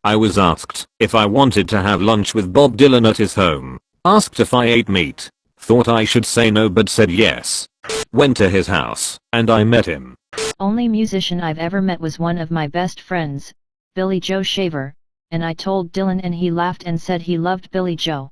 I was asked if I wanted to have lunch with Bob Dylan at his home. Asked if I ate meat. Thought I should say no but said yes. Went to his house, and I met him. Only musician I've ever met was one of my best friends, Billy Joe Shaver, and I told Dylan and he laughed and said he loved Billy Joe.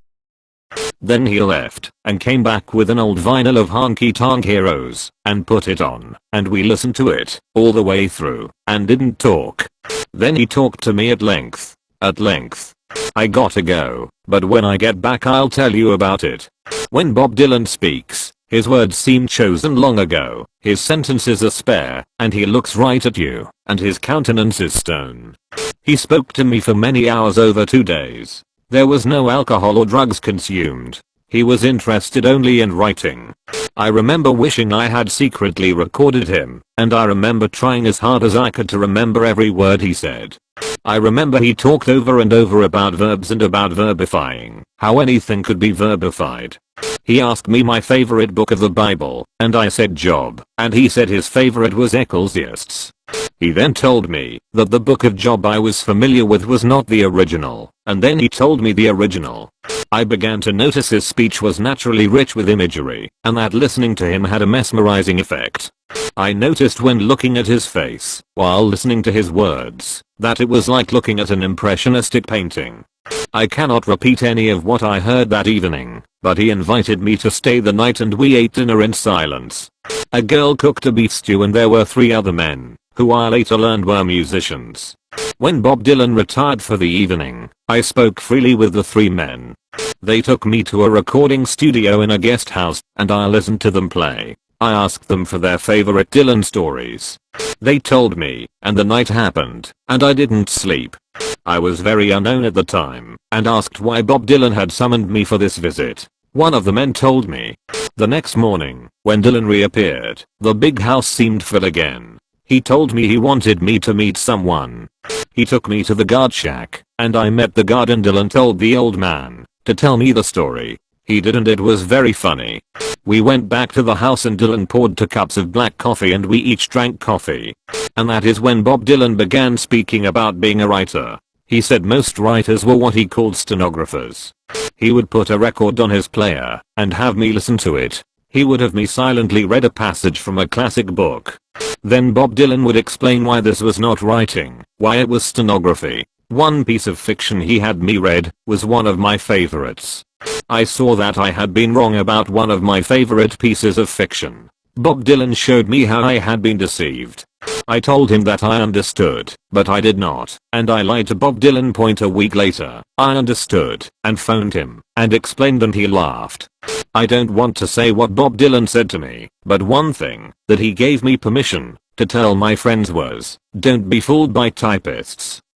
Then he left, and came back with an old vinyl of Honky Tonk Heroes, and put it on, and we listened to it, all the way through, and didn't talk. Then he talked to me at length. I gotta go, but when I get back I'll tell you about it. When Bob Dylan speaks, his words seem chosen long ago, his sentences are spare, and he looks right at you, and his countenance is stone. He spoke to me for many hours over 2 days. There was no alcohol or drugs consumed. He was interested only in writing. I remember wishing I had secretly recorded him, and I remember trying as hard as I could to remember every word he said. I remember he talked over and over about verbs and about verbifying, how anything could be verbified. He asked me my favorite book of the Bible, and I said Job, and he said his favorite was Ecclesiastes. He then told me that the book of Job I was familiar with was not the original, and then he told me the original. I began to notice his speech was naturally rich with imagery, and that listening to him had a mesmerizing effect. I noticed when looking at his face, while listening to his words, that it was like looking at an impressionistic painting. I cannot repeat any of what I heard that evening, but he invited me to stay the night and we ate dinner in silence. A girl cooked a beef stew and there were 3 other men, who I later learned were musicians. When Bob Dylan retired for the evening, I spoke freely with the 3 men. They took me to a recording studio in a guest house, and I listened to them play. I asked them for their favorite Dylan stories. They told me, and the night happened, and I didn't sleep. I was very unknown at the time, and asked why Bob Dylan had summoned me for this visit. One of the men told me. The next morning, when Dylan reappeared, the big house seemed full again. He told me he wanted me to meet someone. He took me to the guard shack, and I met the guard and Dylan told the old man to tell me the story. He did and it was very funny. We went back to the house and Dylan poured 2 cups of black coffee and we each drank coffee. And that is when Bob Dylan began speaking about being a writer. He said most writers were what he called stenographers. He would put a record on his player and have me listen to it. He would have me silently read a passage from a classic book. Then Bob Dylan would explain why this was not writing, why it was stenography. One piece of fiction he had me read was one of my favorites. I saw that I had been wrong about one of my favorite pieces of fiction. Bob Dylan showed me how I had been deceived. I told him that I understood, but I did not, and I lied to Bob Dylan. A week later, I understood, and phoned him, and explained and he laughed. I don't want to say what Bob Dylan said to me, but one thing that he gave me permission to tell my friends was, don't be fooled by typists.